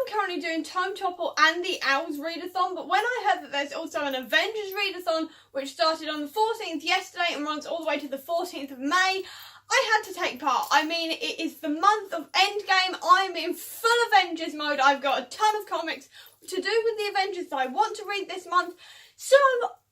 I'm currently doing Tome Topple and the Owls Readathon, but when I heard that there's also an Avengers Readathon, which started on the 14th yesterday and runs all the way to the 14th of May, I had to take part. I mean, it is the month of Endgame. I'm in full Avengers mode. I've got a ton of comics to do with the Avengers that I want to read this month, so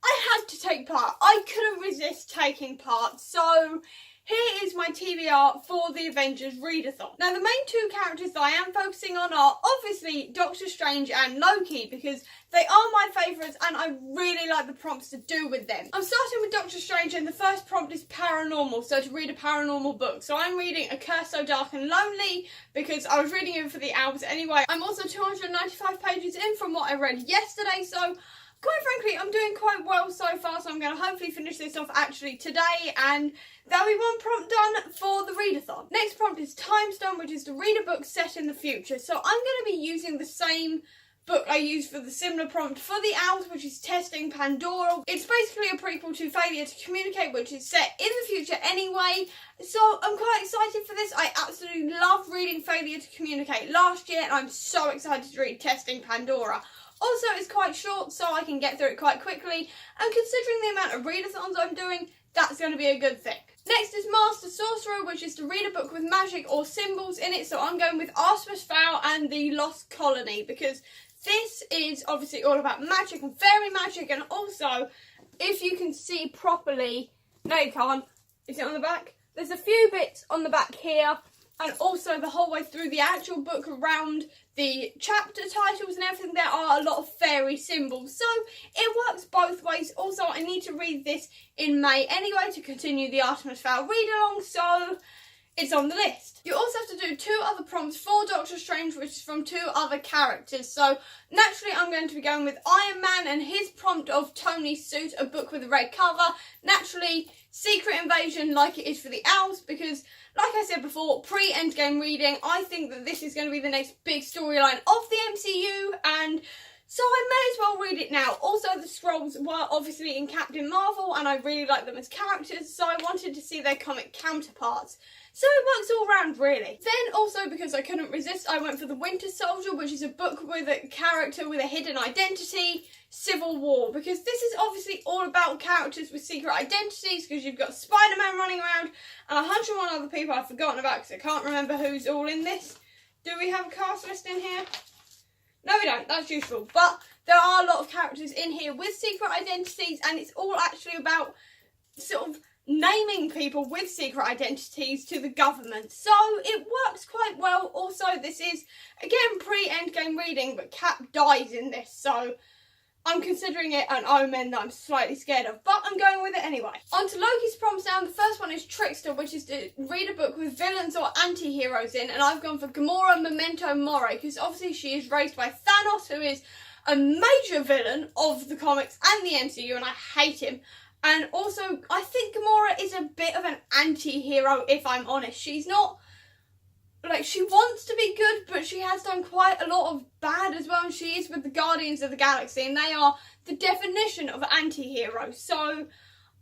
I had to take part. I couldn't resist taking part, so here is my TBR for the Avengers Readathon. Now, the main two characters that I am focusing on are obviously Doctor Strange and Loki, because they are my favourites and I really like the prompts to do with them. I'm starting with Doctor Strange and the first prompt is paranormal, so to read a paranormal book. So I'm reading A Curse So Dark and Lonely because I was reading it for the Owls anyway. I'm also 295 pages in from what I read yesterday, so quite frankly, I'm doing quite well so far, so I'm going to hopefully finish this off actually today, and that'll be one prompt done for the readathon. Next prompt is Time Stone, which is to read a book set in the future. So I'm going to be using the same book I used for the similar prompt for the Owls, which is Testing Pandora. It's basically a prequel to Failure to Communicate, which is set in the future anyway, so I'm quite excited for this. I absolutely love reading Failure to Communicate last year, and I'm so excited to read Testing Pandora. Also, it's quite short, so I can get through it quite quickly, and considering the amount of readathons I'm doing, that's going to be a good thing. Next is Master Sorcerer, which is to read a book with magic or symbols in it, so I'm going with Artemis Fowl and the Lost Colony, because this is obviously all about magic and fairy magic, and also, if you can see properly, no you can't, is it on the back? There's a few bits on the back here, and also the whole way through the actual book around the chapter titles and everything, there are a lot of fairy symbols. So it works both ways. Also, I need to read this in May anyway to continue the Artemis Fowl read along, so it's on the list. You also have to do two other prompts for Doctor Strange, which is from two other characters. So naturally, I'm going to be going with Iron Man and his prompt of Tony's Suit, a book with a red cover. Naturally, Secret Invasion like it is for the Owls, because like I said before, pre-Endgame reading, I think that this is going to be the next big storyline of the MCU, and so I may as well read it now. Also, the Skrulls were obviously in Captain Marvel, and I really like them as characters, so I wanted to see their comic counterparts. So it works all round, really. Then also, because I couldn't resist, I went for The Winter Soldier, which is a book with a character with a hidden identity, Civil War, because this is obviously all about characters with secret identities, because you've got Spider-Man running around and 101 other people I've forgotten about because I can't remember who's all in this. Do we have a cast list in here? No, we don't. That's useful. But there are a lot of characters in here with secret identities, and it's all actually about sort of naming people with secret identities to the government. So it works quite well. Also, this is, again, pre-Endgame reading, but Cap dies in this, so I'm considering it an omen that I'm slightly scared of, but I'm going with it anyway. On to Loki's prompts now. The first one is Trickster, which is to read a book with villains or anti-heroes in, and I've gone for Gamora Memento Mori, because obviously she is raised by Thanos, who is a major villain of the comics and the MCU, and I hate him. And also, I think Gamora is a bit of an anti-hero, if I'm honest. She's not, like, she wants to be good, but she has done quite a lot of bad as well. And she is with the Guardians of the Galaxy, and they are the definition of anti-heroes. So I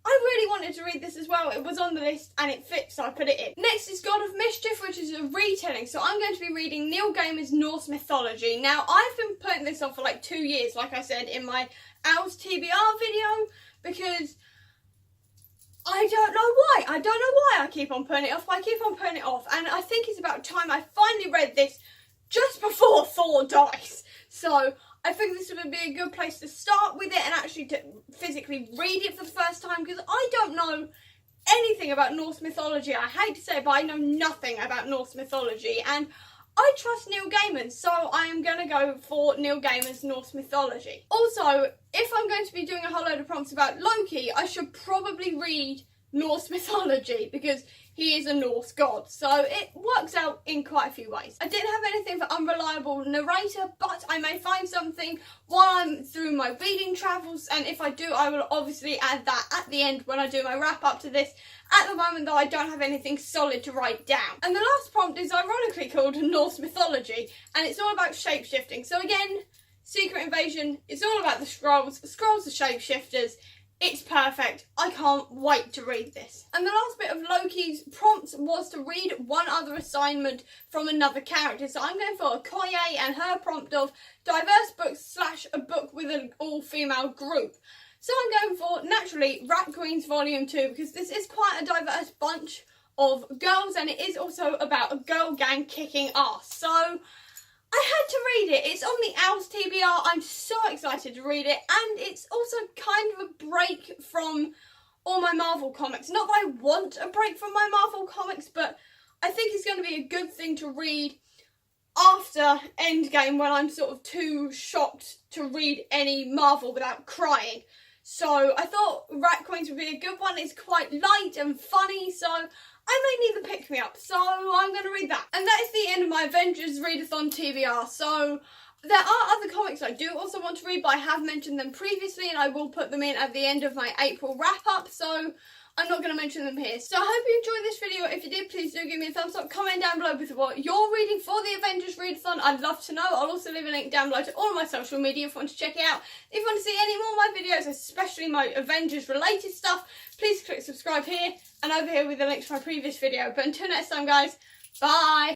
really wanted to read this as well. It was on the list, and it fits, so I put it in. Next is God of Mischief, which is a retelling. So I'm going to be reading Neil Gaiman's Norse mythology. Now, I've been putting this off for like 2 years, like I said in my Owls TBR video, because I don't know why. I don't know why I keep on putting it off, but I keep on putting it off. And I think it's about time I finally read this just before Thor dies. So I think this would be a good place to start with it and actually to physically read it for the first time, because I don't know anything about Norse mythology. I hate to say it, but I know nothing about Norse mythology. And I trust Neil Gaiman, so I am going to go for Neil Gaiman's Norse mythology. Also, if I'm going to be doing a whole load of prompts about Loki, I should probably read Norse mythology, because he is a Norse god, so it works out in quite a few ways. I didn't have anything for unreliable narrator, but I may find something while I'm through my reading travels, and if I do, I will obviously add that at the end when I do my wrap up to this. At the moment, though, I don't have anything solid to write down. And the last prompt is ironically called Norse mythology, and it's all about shapeshifting. So again, Secret Invasion, it's all about the Skrulls. Skrulls are shapeshifters. It's perfect. I can't wait to read this. And the last bit of Loki's prompts was to read one other assignment from another character. So I'm going for Okoye and her prompt of diverse books / a book with an all-female group. So I'm going for, naturally, Rat Queens Volume 2, because this is quite a diverse bunch of girls, and it is also about a girl gang kicking ass. So I had to read it. It's on the Owls TBR. I'm so excited to read it, and it's also kind of a break from all my Marvel comics. Not that I want a break from my Marvel comics, but I think it's going to be a good thing to read after Endgame, when I'm sort of too shocked to read any Marvel without crying. So I thought Rat Queens would be a good one. It's quite light and funny, so I may need the pick-me-up, so I'm going to read that. And that is the end of my Avengers Readathon TBR. So there are other comics I do also want to read, but I have mentioned them previously, and I will put them in at the end of my April wrap-up, so I'm not going to mention them here. So I hope you enjoyed this video. If you did, please do give me a thumbs up. Comment down below with what you're reading for the Avengers Readathon. I'd love to know. I'll also leave a link down below to all of my social media if you want to check it out. If you want to see any more of my videos, especially my Avengers related stuff, please click subscribe here and over here with the links to my previous video. But until next time, guys, bye!